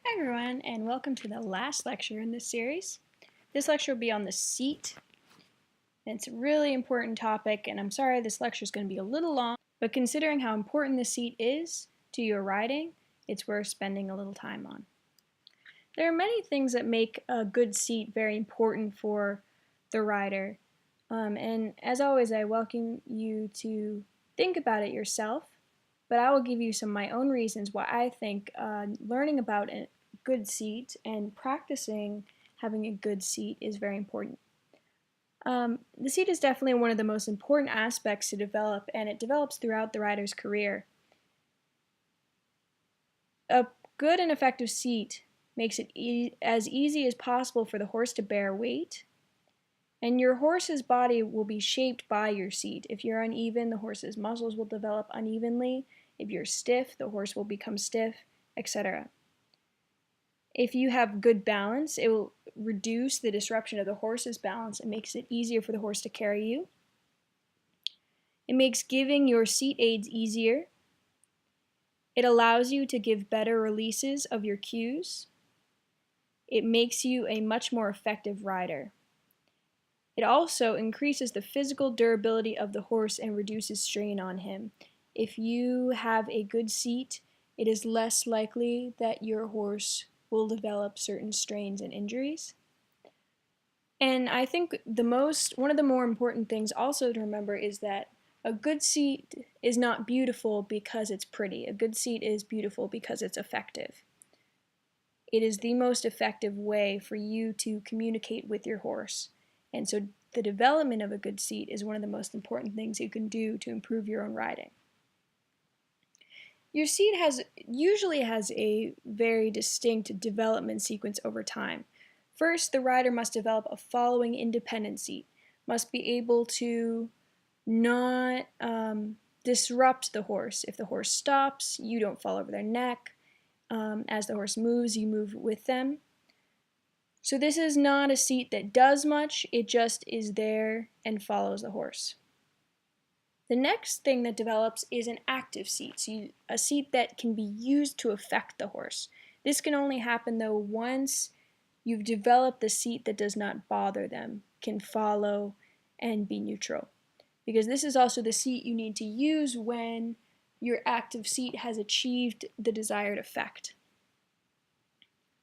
Hi everyone, and welcome to the last lecture in this series. This lecture will be on the seat. It's a really important topic, and I'm sorry this lecture is going to be a little long, but considering how important the seat is to your riding, it's worth spending a little time on. There are many things that make a good seat very important for the rider, and as always I welcome you to think about it yourself, but I will give you some of my own reasons why I think learning about a good seat and practicing having a good seat is very important. The seat is definitely one of the most important aspects to develop, and it develops throughout the rider's career. A good and effective seat makes it as easy as possible for the horse to bear weight, and your horse's body will be shaped by your seat. If you're uneven, the horse's muscles will develop unevenly. If you're stiff, the horse will become stiff, etc. If you have good balance, it will reduce the disruption of the horse's balance and makes it easier for the horse to carry you. It makes giving your seat aids easier. It allows you to give better releases of your cues. It makes you a much more effective rider. It also increases the physical durability of the horse and reduces strain on him. If you have a good seat, it is less likely that your horse will develop certain strains and injuries. And I think one of the more important things also to remember is that a good seat is not beautiful because it's pretty. A good seat is beautiful because it's effective. It is the most effective way for you to communicate with your horse. And so the development of a good seat is one of the most important things you can do to improve your own riding. Your seat usually has a very distinct development sequence over time. First, the rider must develop a following independent seat, must be able to not disrupt the horse. If the horse stops, you don't fall over their neck. As the horse moves, you move with them. So this is not a seat that does much, it just is there and follows the horse. The next thing that develops is an active seat, so a seat that can be used to affect the horse. This can only happen though once you've developed the seat that does not bother them, can follow and be neutral. Because this is also the seat you need to use when your active seat has achieved the desired effect.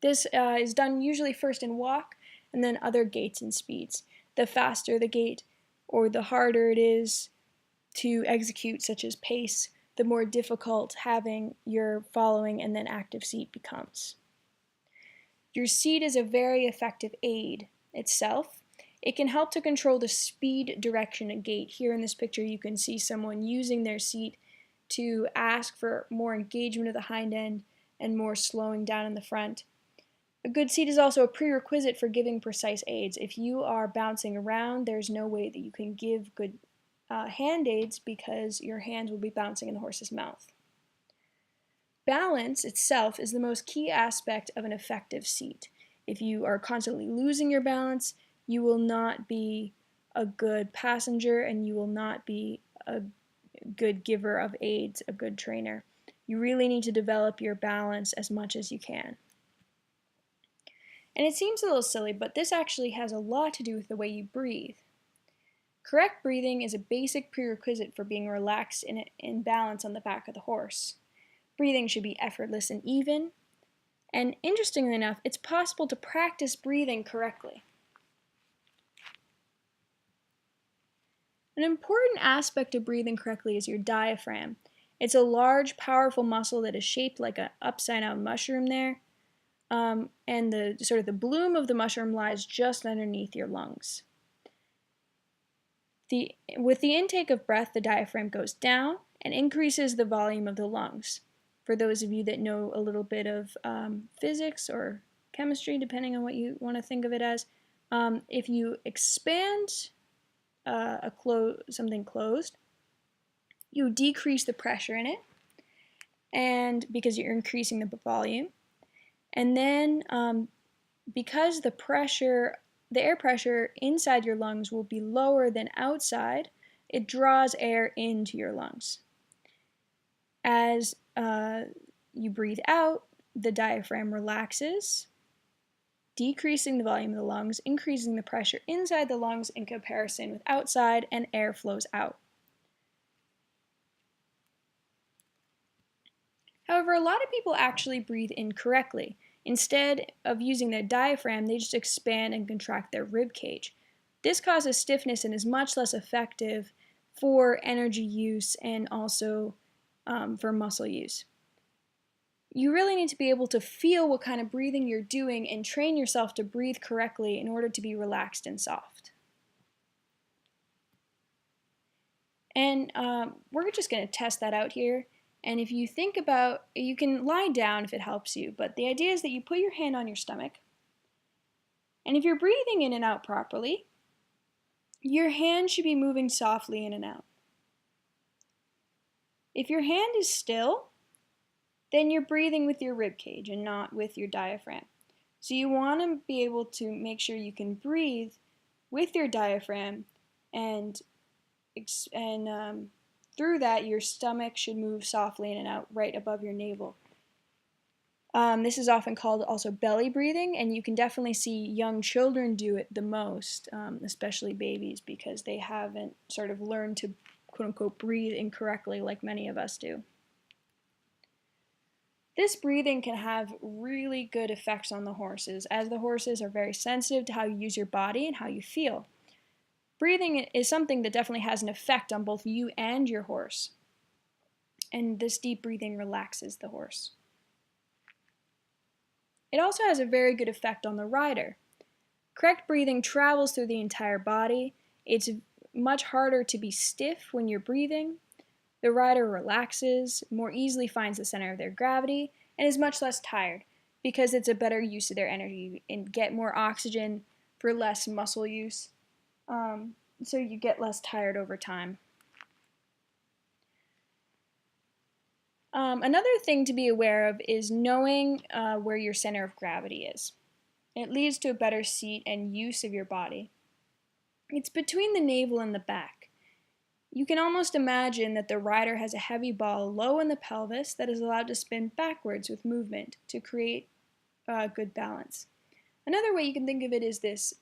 This is done usually first in walk and then other gaits and speeds. The faster the gait or the harder it is to execute, such as pace, the more difficult having your following and then active seat becomes. Your seat is a very effective aid itself. It can help to control the speed, direction, and gait. Here in this picture you can see someone using their seat to ask for more engagement of the hind end and more slowing down in the front. A good seat is also a prerequisite for giving precise aids. If you are bouncing around, there's no way that you can give good hand aids because your hands will be bouncing in the horse's mouth. Balance itself is the most key aspect of an effective seat. If you are constantly losing your balance, you will not be a good passenger and you will not be a good giver of aids, a good trainer. You really need to develop your balance as much as you can. And it seems a little silly, but this actually has a lot to do with the way you breathe. Correct breathing is a basic prerequisite for being relaxed and in balance on the back of the horse. Breathing should be effortless and even, and interestingly enough, it's possible to practice breathing correctly. An important aspect of breathing correctly is your diaphragm. It's a large, powerful muscle that is shaped like an upside-down mushroom there. And the bloom of the mushroom lies just underneath your lungs. With the intake of breath, the diaphragm goes down and increases the volume of the lungs. For those of you that know a little bit of physics or chemistry, depending on what you want to think of it as, if you expand something closed, you decrease the pressure in it, and because you're increasing the volume. And then because the air pressure inside your lungs will be lower than outside, it draws air into your lungs. As you breathe out, the diaphragm relaxes, decreasing the volume of the lungs, increasing the pressure inside the lungs in comparison with outside, and air flows out. However, a lot of people actually breathe incorrectly. Instead of using their diaphragm, they just expand and contract their rib cage. This causes stiffness and is much less effective for energy use and also for muscle use. You really need to be able to feel what kind of breathing you're doing and train yourself to breathe correctly in order to be relaxed and soft. And we're just going to test that out here. And if you think about, you can lie down if it helps you, but the idea is that you put your hand on your stomach. And if you're breathing in and out properly, your hand should be moving softly in and out. If your hand is still, then you're breathing with your rib cage and not with your diaphragm. So you want to be able to make sure you can breathe with your diaphragm, and through that your stomach should move softly in and out right above your navel. This is often called also belly breathing, and you can definitely see young children do it the most, especially babies, because they haven't sort of learned to quote-unquote breathe incorrectly like many of us do. This breathing can have really good effects on the horses, as the horses are very sensitive to how you use your body and how you feel. Breathing is something that definitely has an effect on both you and your horse, and this deep breathing relaxes the horse. It also has a very good effect on the rider. Correct breathing travels through the entire body. It's much harder to be stiff when you're breathing. The rider relaxes, more easily finds the center of their gravity, and is much less tired because it's a better use of their energy and get more oxygen for less muscle use. So you get less tired over time. Another thing to be aware of is knowing where your center of gravity is. It leads to a better seat and use of your body. It's between the navel and the back. You can almost imagine that the rider has a heavy ball low in the pelvis that is allowed to spin backwards with movement to create good balance. Another way you can think of it is this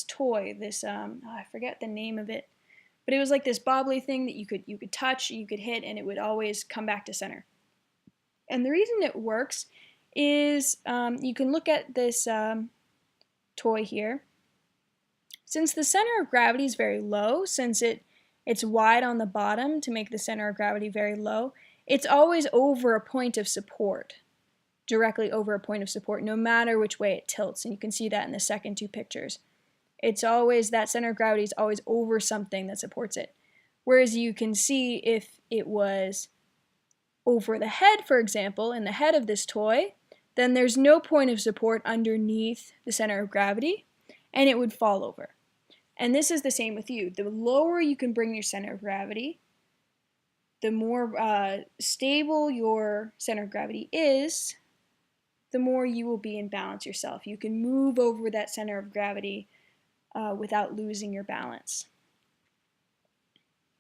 toy, I forget the name of it, but it was like this bobbly thing that you could touch, you could hit, and it would always come back to center. And the reason it works is you can look at this toy here. Since the center of gravity is very low, since it's wide on the bottom to make the center of gravity very low, it's always over a point of support, directly over a point of support, no matter which way it tilts. And you can see that in the second two pictures. It's always, that center of gravity is always over something that supports it. Whereas you can see if it was over the head, for example, in the head of this toy, then there's no point of support underneath the center of gravity, and it would fall over. And this is the same with you. The lower you can bring your center of gravity, the more stable your center of gravity is, the more you will be in balance yourself. You can move over that center of gravity without losing your balance.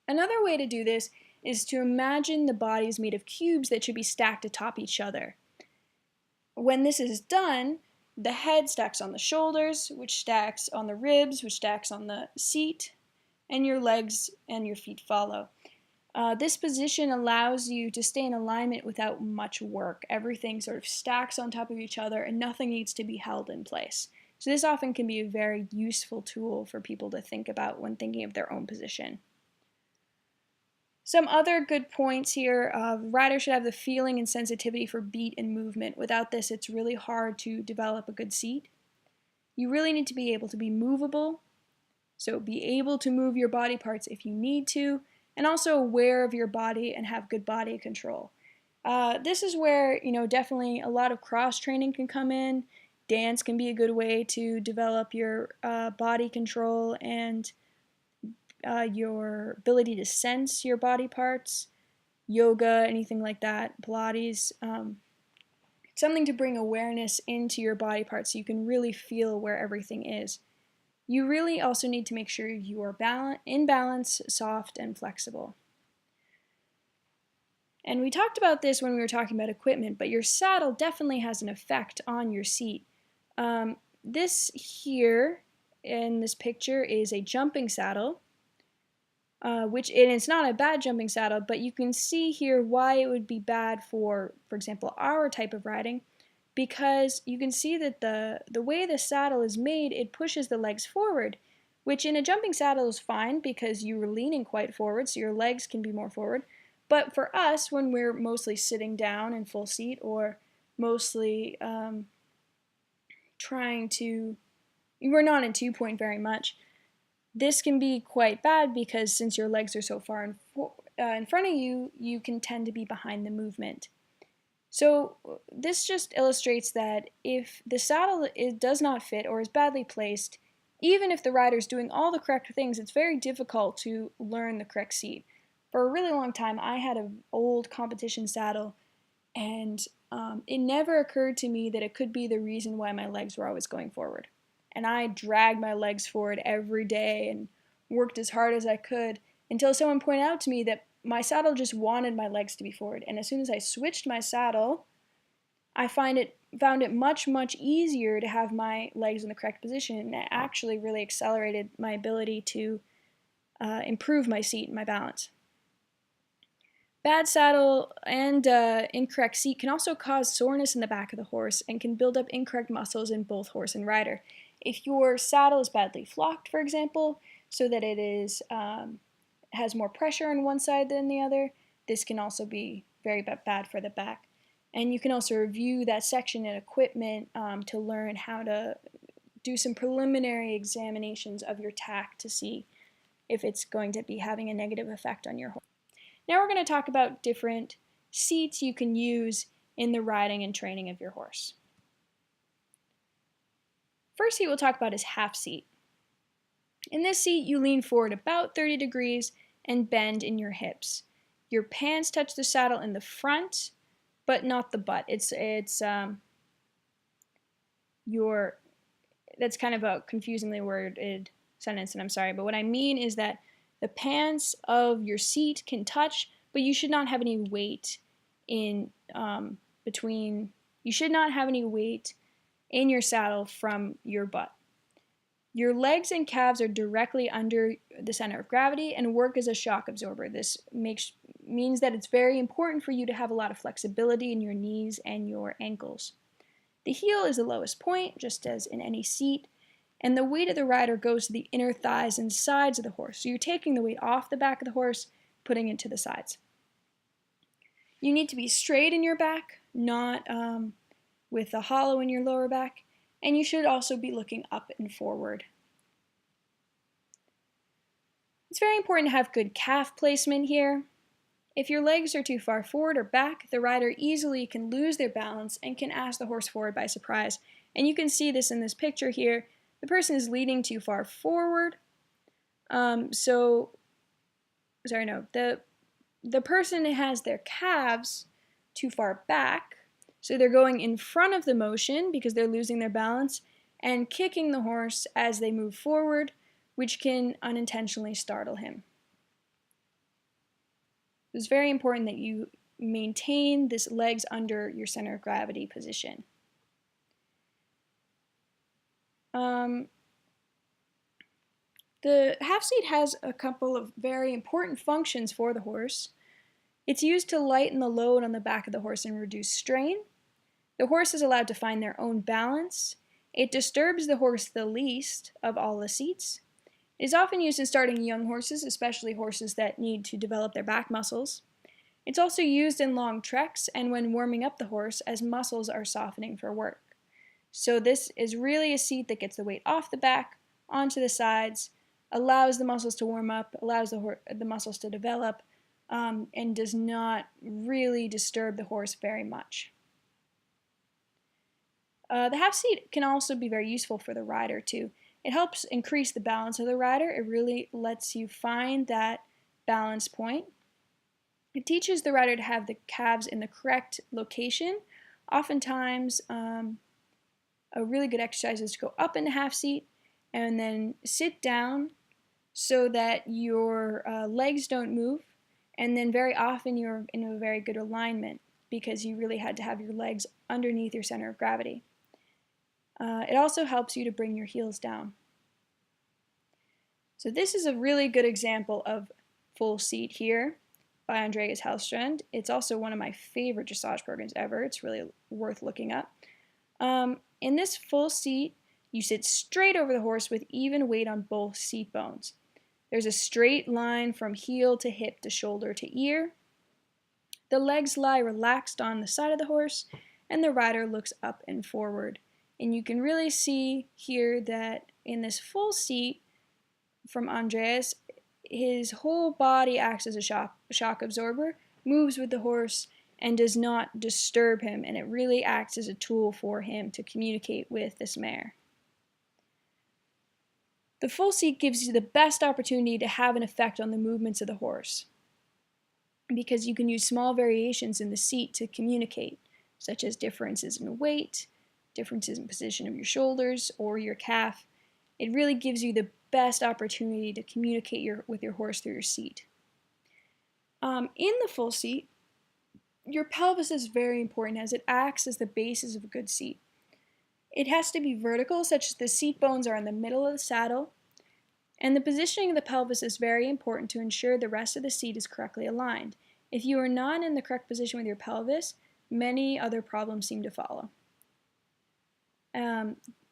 Another way to do this is to imagine the body is made of cubes that should be stacked atop each other. When this is done, the head stacks on the shoulders, which stacks on the ribs, which stacks on the seat, and your legs and your feet follow. This position allows you to stay in alignment without much work. Everything sort of stacks on top of each other and nothing needs to be held in place. So this often can be a very useful tool for people to think about when thinking of their own position. Some other good points here, riders should have the feeling and sensitivity for beat and movement. Without this, it's really hard to develop a good seat. You really need to be able to be movable, so be able to move your body parts if you need to, and also aware of your body and have good body control. This is where, definitely a lot of cross training can come in. Dance can be a good way to develop your body control and your ability to sense your body parts. Yoga, anything like that, Pilates, something to bring awareness into your body parts so you can really feel where everything is. You really also need to make sure you are in balance, soft, and flexible. And we talked about this when we were talking about equipment, but your saddle definitely has an effect on your seat. This here in this picture is a jumping saddle, and it's not a bad jumping saddle, but you can see here why it would be bad for example, our type of riding, because you can see that the way the saddle is made, it pushes the legs forward, which in a jumping saddle is fine because you're leaning quite forward, so your legs can be more forward. But for us, when we're mostly sitting down in full seat or mostly we're not in 2-point very much, this can be quite bad because since your legs are so far in front of you, you can tend to be behind the movement. So this just illustrates that if the saddle does not fit or is badly placed, even if the rider's doing all the correct things, it's very difficult to learn the correct seat. For a really long time, I had an old competition saddle, and it never occurred to me that it could be the reason why my legs were always going forward. And I dragged my legs forward every day and worked as hard as I could until someone pointed out to me that my saddle just wanted my legs to be forward. And as soon as I switched my saddle, I found it much, much easier to have my legs in the correct position, and it actually really accelerated my ability to improve my seat and my balance. Bad saddle and incorrect seat can also cause soreness in the back of the horse and can build up incorrect muscles in both horse and rider. If your saddle is badly flocked, for example, so that it has more pressure on one side than the other, this can also be very bad for the back. And you can also review that section in equipment to learn how to do some preliminary examinations of your tack to see if it's going to be having a negative effect on your horse. Now we're going to talk about different seats you can use in the riding and training of your horse. First seat we'll talk about is half seat. In this seat, you lean forward about 30 degrees and bend in your hips. Your pants touch the saddle in the front, but not the butt. That's kind of a confusingly worded sentence, and I'm sorry, but what I mean is that the pants of your seat can touch, but you should not have any weight in between. You should not have any weight in your saddle from your butt. Your legs and calves are directly under the center of gravity and work as a shock absorber. This means that it's very important for you to have a lot of flexibility in your knees and your ankles. The heel is the lowest point, just as in any seat, and the weight of the rider goes to the inner thighs and sides of the horse. So you're taking the weight off the back of the horse, putting it to the sides. You need to be straight in your back, not with a hollow in your lower back, and you should also be looking up and forward. It's very important to have good calf placement here. If your legs are too far forward or back, the rider easily can lose their balance and can ask the horse forward by surprise. And you can see this in this picture here. The person is leaning too far forward. The person has their calves too far back, so they're going in front of the motion because they're losing their balance and kicking the horse as they move forward, which can unintentionally startle him. It's very important that you maintain this legs under your center of gravity position. The half seat has a couple of very important functions for the horse. It's used to lighten the load on the back of the horse and reduce strain. The horse is allowed to find their own balance. It disturbs the horse the least of all the seats. It is often used in starting young horses, especially horses that need to develop their back muscles. It's also used in long treks and when warming up the horse as muscles are softening for work. So this is really a seat that gets the weight off the back, onto the sides, allows the muscles to warm up, allows the muscles to develop, and does not really disturb the horse very much. The half seat can also be very useful for the rider too. It helps increase the balance of the rider. It really lets you find that balance point. It teaches the rider to have the calves in the correct location. Oftentimes, a really good exercise is to go up in the half seat and then sit down so that your legs don't move and then very often you're in a very good alignment because you really had to have your legs underneath your center of gravity. It also helps you to bring your heels down. So this is a really good example of full seat here by Andreas Hellstrand. It's also one of my favorite dressage programs ever. It's really worth looking up. In this full seat, you sit straight over the horse with even weight on both seat bones. There's a straight line from heel to hip to shoulder to ear. The legs lie relaxed on the side of the horse, and the rider looks up and forward. And you can really see here that in this full seat from Andreas, his whole body acts as a shock absorber, moves with the horse, and does not disturb him, and it really acts as a tool for him to communicate with this mare. The full seat gives you the best opportunity to have an effect on the movements of the horse, because you can use small variations in the seat to communicate, such as differences in weight, differences in position of your shoulders or your calf. It really gives you the best opportunity to communicate with your horse through your seat. In the full seat, your pelvis is very important as it acts as the basis of a good seat. It has to be vertical, such as the seat bones are in the middle of the saddle, and the positioning of the pelvis is very important to ensure the rest of the seat is correctly aligned. If you are not in the correct position with your pelvis, many other problems seem to follow.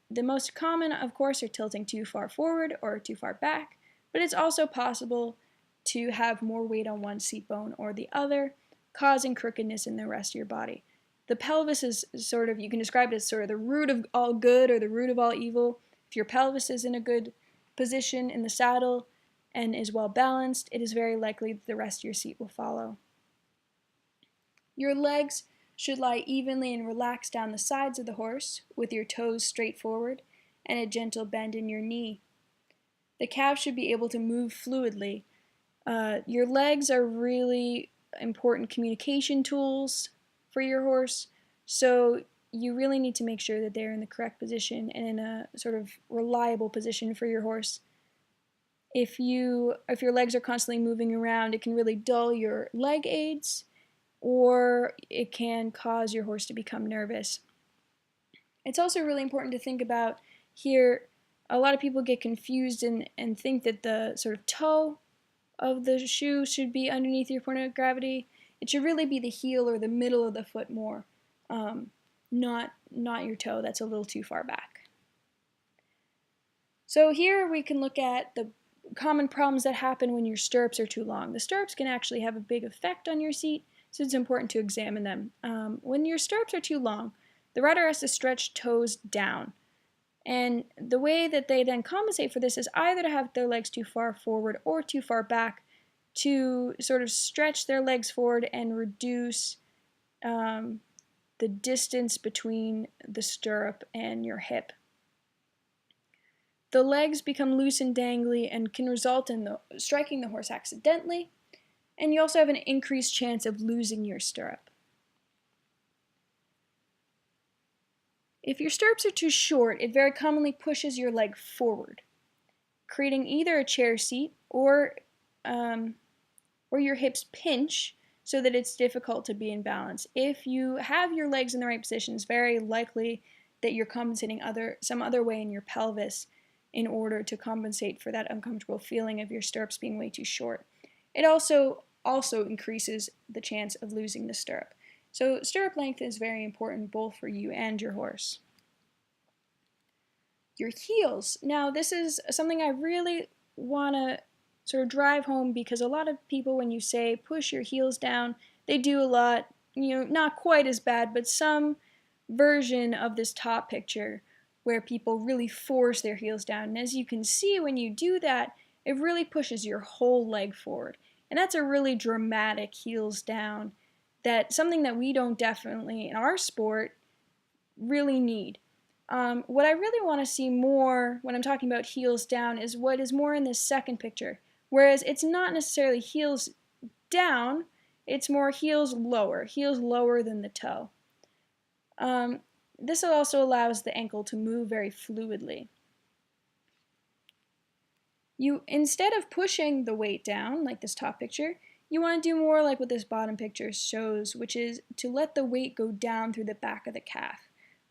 The most common, of course, are tilting too far forward or too far back, but it's also possible to have more weight on one seat bone or the other, causing crookedness in the rest of your body. The pelvis is sort of, you can describe it as sort of the root of all good or the root of all evil. If your pelvis is in a good position in the saddle and is well balanced, it is very likely that the rest of your seat will follow. Your legs should lie evenly and relaxed down the sides of the horse, with your toes straight forward and a gentle bend in your knee. The calf should be able to move fluidly. Your legs are really important communication tools for your horse, so you really need to make sure that they're in the correct position and in a sort of reliable position for your horse. If your legs are constantly moving around, it can really dull your leg aids, or it can cause your horse to become nervous. It's also really important to think about here, a lot of people get confused and think that the sort of toe of the shoe should be underneath your point of gravity. It should really be the heel or the middle of the foot more, not your toe. That's a little too far back. So here we can look at the common problems that happen when your stirrups are too long. The stirrups can actually have a big effect on your seat, so it's important to examine them. When your stirrups are too long, the rider has to stretch toes down. And the way that they then compensate for this is either to have their legs too far forward or too far back to sort of stretch their legs forward and reduce the distance between the stirrup and your hip. The legs become loose and dangly and can result in striking the horse accidentally, and you also have an increased chance of losing your stirrup. If your stirrups are too short, it very commonly pushes your leg forward, creating either a chair seat or your hips pinch so that it's difficult to be in balance. If you have your legs in the right position, it's very likely that you're compensating some other way in your pelvis in order to compensate for that uncomfortable feeling of your stirrups being way too short. It also increases the chance of losing the stirrup. So stirrup length is very important both for you and your horse. Your heels. Now this is something I really want to sort of drive home, because a lot of people, when you say push your heels down, they do a lot, not quite as bad, but some version of this top picture where people really force their heels down. And as you can see, when you do that, it really pushes your whole leg forward. And that's a really dramatic heels down, that's something that we don't definitely in our sport really need. What I really want to see more when I'm talking about heels down is what is more in this second picture. Whereas it's not necessarily heels down, it's more heels lower than the toe. This also allows the ankle to move very fluidly. Instead of pushing the weight down, like this top picture, You want to do more like what this bottom picture shows, which is to let the weight go down through the back of the calf,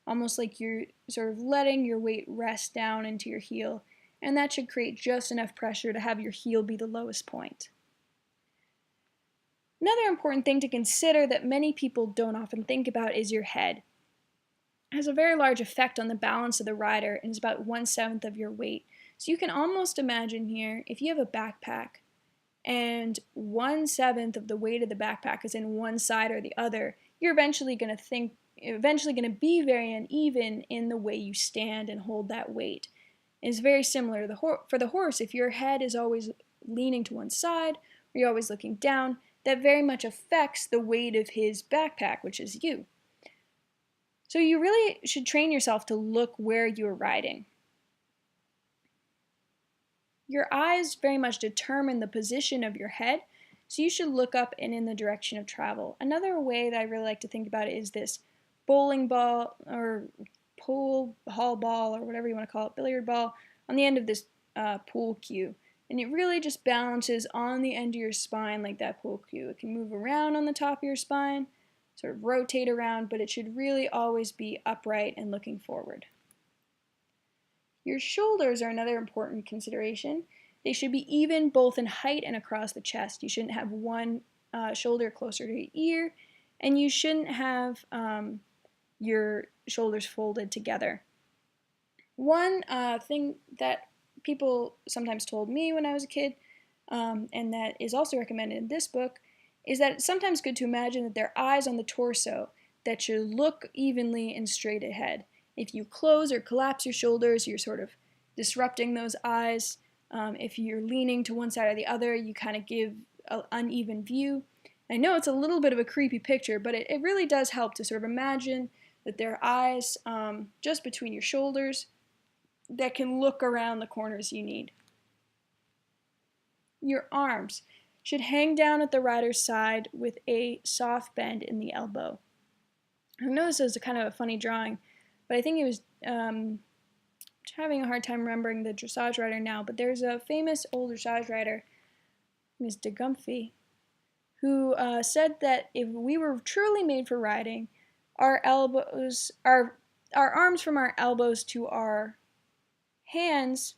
almost like you're sort of letting your weight rest down into your heel, and that should create just enough pressure to have your heel be the lowest point. Another important thing to consider that many people don't often think about is your head. It has a very large effect on the balance of the rider and is about 1/7 of your weight. So you can almost imagine here, if you have a backpack and 1/7 of the weight of the backpack is in one side or the other, you're eventually going to be very uneven in the way you stand and hold that weight. It's very similar to for the horse. If your head is always leaning to one side or you're always looking down, that very much affects the weight of his backpack, which is you. So you really should train yourself to look where you're riding. Your eyes very much determine the position of your head, so you should look up and in the direction of travel. Another way that I really like to think about it is this bowling ball or pool hall ball or whatever you want to call it, billiard ball, on the end of this pool cue. And it really just balances on the end of your spine like that pool cue. It can move around on the top of your spine, sort of rotate around, but it should really always be upright and looking forward. Your shoulders are another important consideration. They should be even both in height and across the chest. You shouldn't have one shoulder closer to your ear, and you shouldn't have your shoulders folded together. One thing that people sometimes told me when I was a kid, and that is also recommended in this book, is that it's sometimes good to imagine that there are eyes on the torso that should look evenly and straight ahead. If you close or collapse your shoulders, you're sort of disrupting those eyes. If you're leaning to one side or the other, you kind of give an uneven view. I know it's a little bit of a creepy picture, but it really does help to sort of imagine that there are eyes just between your shoulders that can look around the corners you need. Your arms should hang down at the rider's side with a soft bend in the elbow. I know this is a kind of a funny drawing, but I think it was having a hard time remembering the dressage rider now, but there's a famous old dressage rider, Ms. de Gumphy, who said that if we were truly made for riding, our arms from our elbows to our hands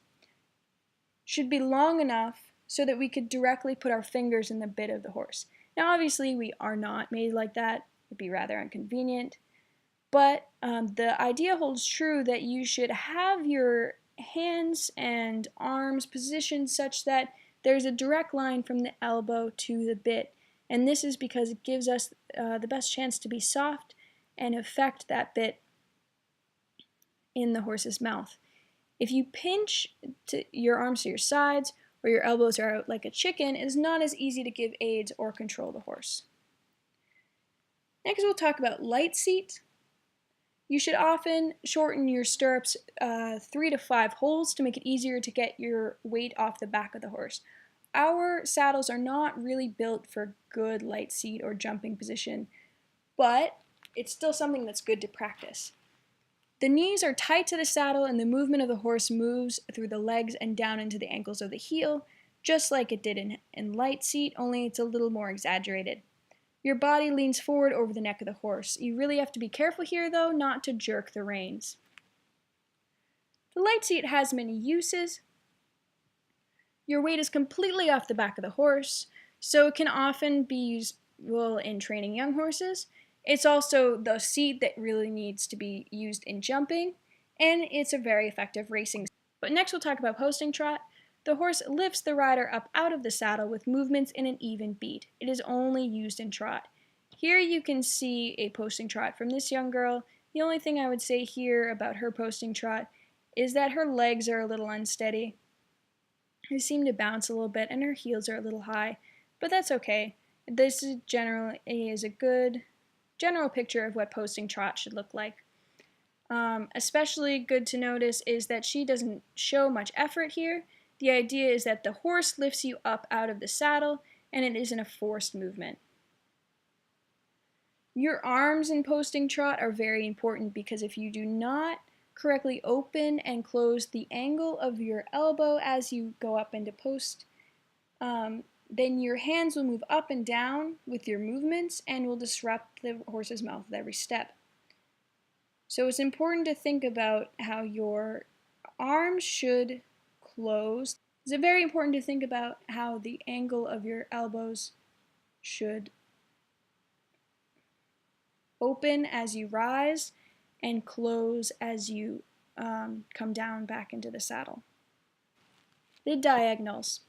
should be long enough so that we could directly put our fingers in the bit of the horse. Now obviously we are not made like that. It'd be rather inconvenient. But the idea holds true that you should have your hands and arms positioned such that there's a direct line from the elbow to the bit. And this is because it gives us the best chance to be soft and affect that bit in the horse's mouth. If you pinch your arms to your sides or your elbows are out like a chicken, it is not as easy to give aids or control the horse. Next we'll talk about light seat. You should often shorten your stirrups 3 to 5 holes to make it easier to get your weight off the back of the horse. Our saddles are not really built for good light seat or jumping position, but it's still something that's good to practice. The knees are tight to the saddle and the movement of the horse moves through the legs and down into the ankles of the heel, just like it did in light seat, only it's a little more exaggerated. Your body leans forward over the neck of the horse. You really have to be careful here, though, not to jerk the reins. The light seat has many uses. Your weight is completely off the back of the horse, so it can often be useful in training young horses. It's also the seat that really needs to be used in jumping, and it's a very effective racing seat. But next we'll talk about posting trot. The horse lifts the rider up out of the saddle with movements in an even beat. It is only used in trot. Here you can see a posting trot from this young girl. The only thing I would say here about her posting trot is that her legs are a little unsteady. They seem to bounce a little bit and her heels are a little high, but that's okay. This is a good general picture of what posting trot should look like. Especially good to notice is that she doesn't show much effort here. The idea is that the horse lifts you up out of the saddle and it isn't a forced movement. Your arms in posting trot are very important because if you do not correctly open and close the angle of your elbow as you go up into post, then your hands will move up and down with your movements and will disrupt the horse's mouth with every step. So it's important to think about how your arms should close. It's very important to think about how the angle of your elbows should open as you rise and close as you come down back into the saddle. The diagonals.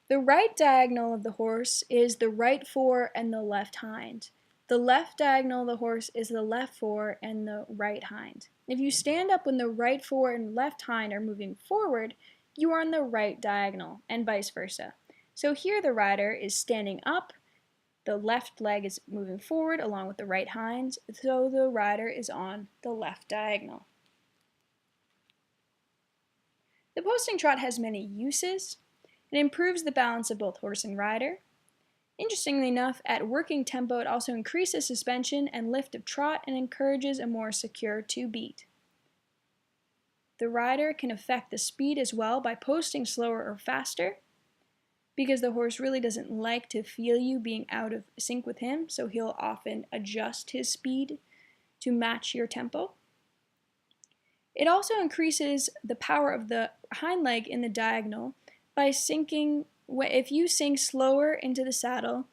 The right diagonal of the horse is the right fore and the left hind. The left diagonal of the horse is the left fore and the right hind. If you stand up when the right fore and left hind are moving forward, you are on the right diagonal, and vice versa. So here the rider is standing up, the left leg is moving forward along with the right hind, so the rider is on the left diagonal. The posting trot has many uses. It improves the balance of both horse and rider. Interestingly enough, at working tempo, it also increases suspension and lift of trot and encourages a more secure two-beat. The rider can affect the speed as well by posting slower or faster, because the horse really doesn't like to feel you being out of sync with him, so he'll often adjust his speed to match your tempo. It also increases the power of the hind leg in the diagonal by sinking. If you sink slower into the saddle,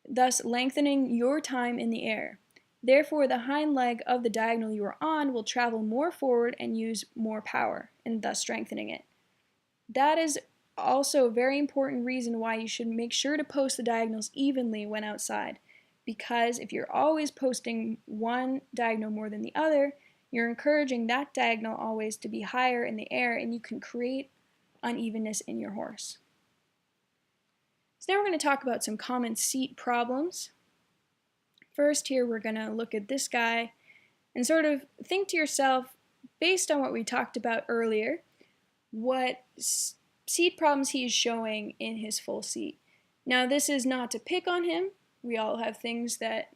thus lengthening your time in the air. Therefore, the hind leg of the diagonal you are on will travel more forward and use more power, and thus strengthening it. That is also a very important reason why you should make sure to post the diagonals evenly when outside, because if you're always posting one diagonal more than the other, you're encouraging that diagonal always to be higher in the air, and you can create unevenness in your horse. So now we're going to talk about some common seat problems. First here we're going to look at this guy and sort of think to yourself, based on what we talked about earlier, what seat problems he is showing in his full seat. Now this is not to pick on him. We all have things that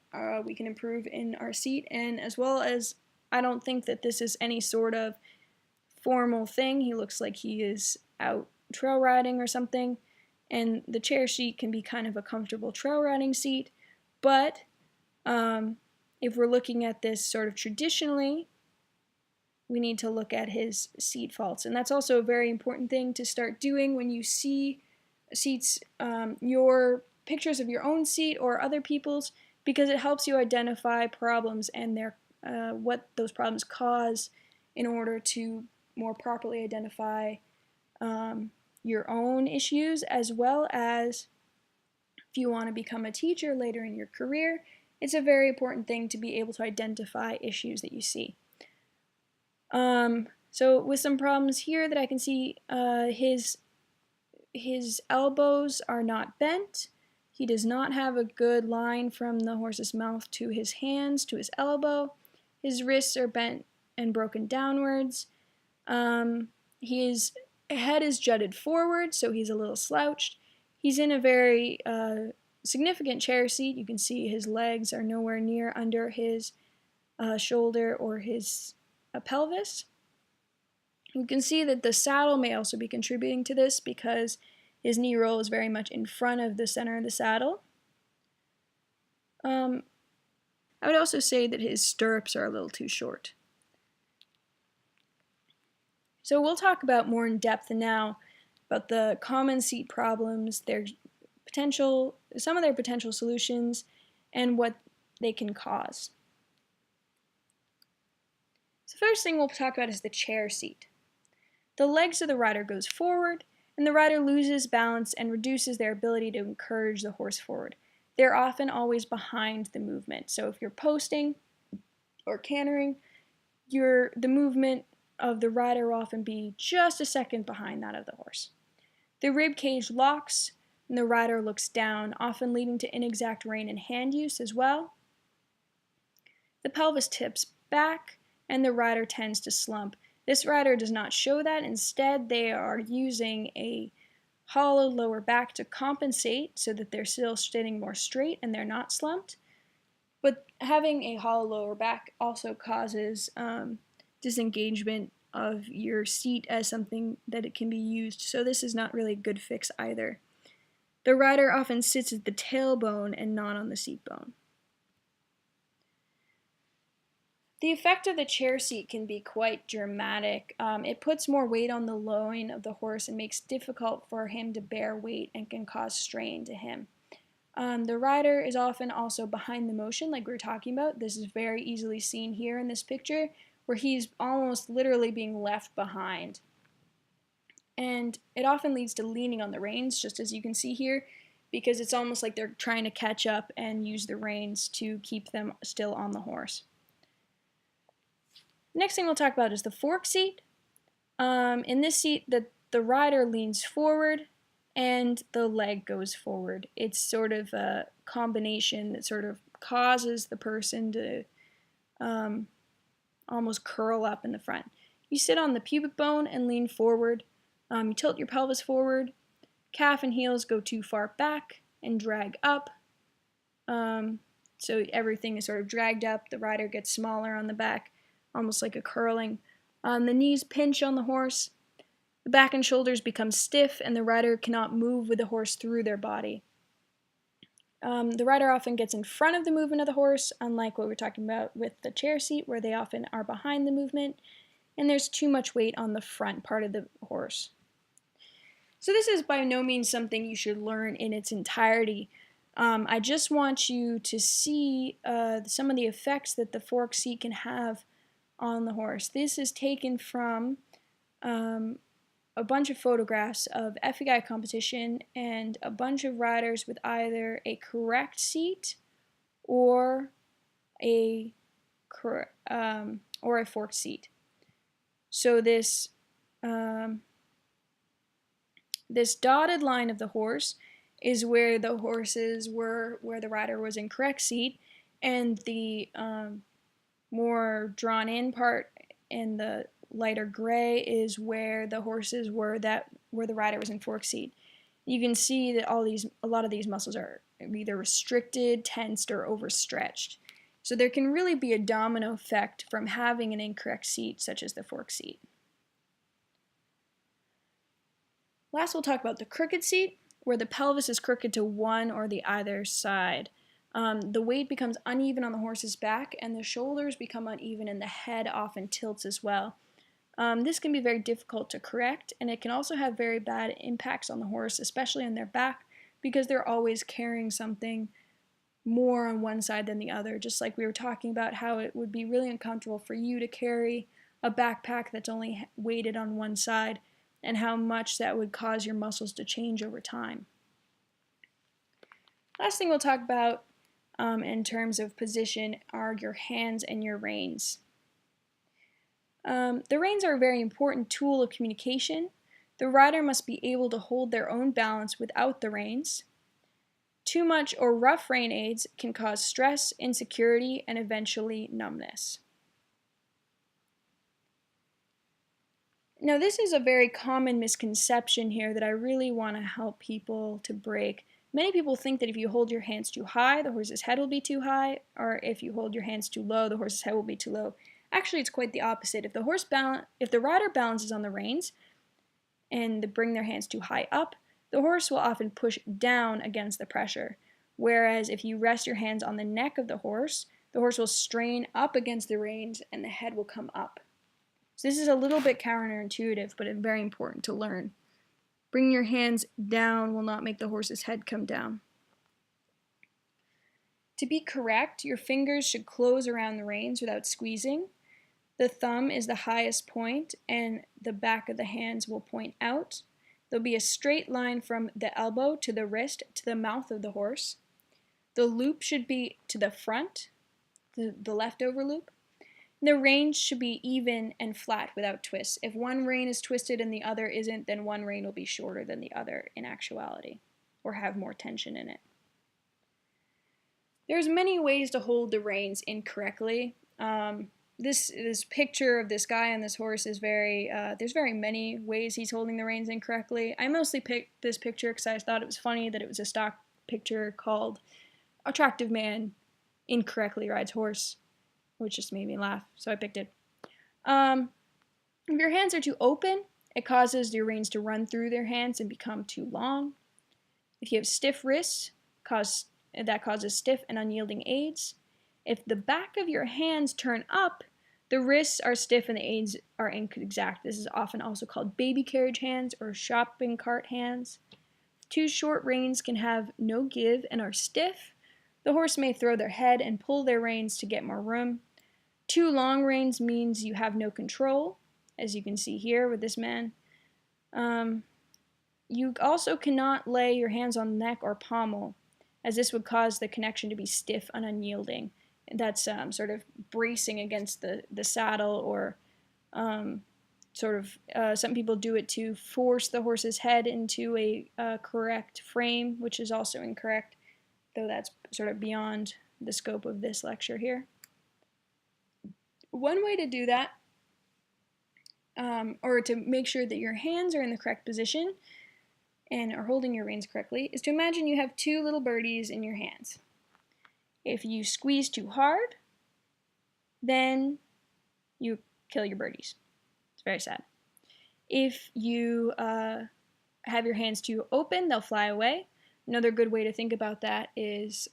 we can improve in our seat, and as well as I don't think that this is any sort of formal thing. He looks like he is out trail riding or something, and the chair seat can be kind of a comfortable trail riding seat, but if we're looking at this sort of traditionally, we need to look at his seat faults, and that's also a very important thing to start doing when you see seats, your pictures of your own seat or other people's, because it helps you identify problems and what those problems cause in order to more properly identify your own issues, as well as if you want to become a teacher later in your career, it's a very important thing to be able to identify issues that you see. So with some problems here that I can see, his elbows are not bent. He does not have a good line from the horse's mouth to his hands to his elbow. His wrists are bent and broken downwards. His head is jutted forward, so he's a little slouched. He's in a very significant chair seat. You can see his legs are nowhere near under his shoulder or his pelvis. You can see that the saddle may also be contributing to this because his knee roll is very much in front of the center of the saddle. I would also say that his stirrups are a little too short. So we'll talk about more in depth now about the common seat problems, some of their potential solutions, and what they can cause. So first thing we'll talk about is the chair seat. The legs of the rider goes forward, and the rider loses balance and reduces their ability to encourage the horse forward. They're often always behind the movement. So if you're posting or cantering, the movement of the rider will often be just a second behind that of the horse. The rib cage locks, and the rider looks down, often leading to inexact rein and hand use as well. The pelvis tips back, and the rider tends to slump. This rider does not show that. Instead, they are using a hollow lower back to compensate so that they're still sitting more straight and they're not slumped. But having a hollow lower back also causes disengagement of your seat as something that it can be used. So this is not really a good fix either. The rider often sits at the tailbone and not on the seat bone. The effect of the chair seat can be quite dramatic. It puts more weight on the loin of the horse and makes it difficult for him to bear weight and can cause strain to him. The rider is often also behind the motion, like we were talking about. This is very easily seen here in this picture, where he's almost literally being left behind. And it often leads to leaning on the reins, just as you can see here, because it's almost like they're trying to catch up and use the reins to keep them still on the horse. The next thing we'll talk about is the fork seat. In this seat, the rider leans forward and the leg goes forward. It's sort of a combination that sort of causes the person to almost curl up in the front. You sit on the pubic bone and lean forward. You tilt your pelvis forward. Calf and heels go too far back and drag up. So everything is sort of dragged up. The rider gets smaller on the back, almost like a curling. The knees pinch on the horse. The back and shoulders become stiff, and the rider cannot move with the horse through their body. The rider often gets in front of the movement of the horse, unlike what we were talking about with the chair seat, where they often are behind the movement, and there's too much weight on the front part of the horse. So this is by no means something you should learn in its entirety. I just want you to see some of the effects that the fork seat can have on the horse. This is taken from a bunch of photographs of FEI competition and a bunch of riders with either a correct seat or a forked seat. So this this dotted line of the horse is where the horses were, where the rider was in correct seat, and the more drawn in part in the lighter gray is where the horses were where the rider was in fork seat. You can see that a lot of these muscles are either restricted, tensed, or overstretched. So there can really be a domino effect from having an incorrect seat, such as the fork seat. Last, we'll talk about the crooked seat, where the pelvis is crooked to one or the other side. The weight becomes uneven on the horse's back, and the shoulders become uneven, and the head often tilts as well. This can be very difficult to correct, and it can also have very bad impacts on the horse, especially on their back, because they're always carrying something more on one side than the other, just like we were talking about how it would be really uncomfortable for you to carry a backpack that's only weighted on one side, and how much that would cause your muscles to change over time. Last thing we'll talk about in terms of position are your hands and your reins. The reins are a very important tool of communication. The rider must be able to hold their own balance without the reins. Too much or rough rein aids can cause stress, insecurity, and eventually numbness. Now, this is a very common misconception here that I really want to help people to break. Many people think that if you hold your hands too high, the horse's head will be too high, or if you hold your hands too low, the horse's head will be too low. Actually, it's quite the opposite. If the rider balances on the reins and they bring their hands too high up, the horse will often push down against the pressure. Whereas if you rest your hands on the neck of the horse will strain up against the reins and the head will come up. So this is a little bit counterintuitive, but it's very important to learn. Bringing your hands down will not make the horse's head come down. To be correct, your fingers should close around the reins without squeezing. The thumb is the highest point, and the back of the hands will point out. There'll be a straight line from the elbow to the wrist to the mouth of the horse. The loop should be to the front, the leftover loop. The reins should be even and flat without twists. If one rein is twisted and the other isn't, then one rein will be shorter than the other in actuality, or have more tension in it. There's many ways to hold the reins incorrectly. This picture of this guy on this horse is there's very many ways he's holding the reins incorrectly. I mostly picked this picture because I thought it was funny that it was a stock picture called "Attractive Man Incorrectly Rides Horse," which just made me laugh, so I picked it. If your hands are too open, it causes your reins to run through their hands and become too long. If you have stiff wrists, that causes stiff and unyielding aids. If the back of your hands turn up, the wrists are stiff and the aids are inexact. This is often also called baby carriage hands or shopping cart hands. Two short reins can have no give and are stiff. The horse may throw their head and pull their reins to get more room. Two long reins means you have no control, as you can see here with this man. You also cannot lay your hands on the neck or pommel, as this would cause the connection to be stiff and unyielding. That's sort of bracing against the saddle, or some people do it to force the horse's head into a correct frame, which is also incorrect, though that's sort of beyond the scope of this lecture here. One way to do that, or to make sure that your hands are in the correct position and are holding your reins correctly, is to imagine you have two little birdies in your hands. If you squeeze too hard, then you kill your birdies. It's very sad. If you have your hands too open, they'll fly away. Another good way to think about that is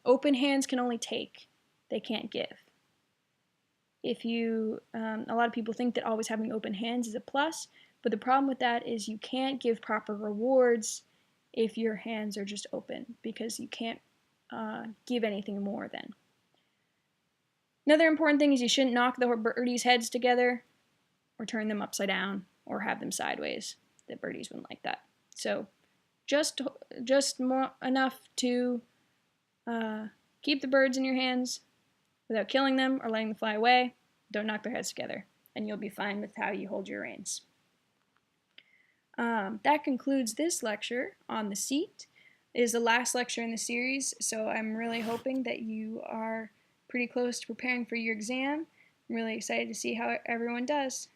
open hands can only take, they can't give. If you, a lot of people think that always having open hands is a plus, but the problem with that is you can't give proper rewards if your hands are just open, because you can't give anything more then. Another important thing is you shouldn't knock the birdies' heads together or turn them upside down or have them sideways. The birdies wouldn't like that. So just more enough to keep the birds in your hands without killing them or letting them fly away. Don't knock their heads together, and you'll be fine with how you hold your reins. That concludes this lecture on the seat. It is the last lecture in the series, so I'm really hoping that you are pretty close to preparing for your exam. I'm really excited to see how everyone does.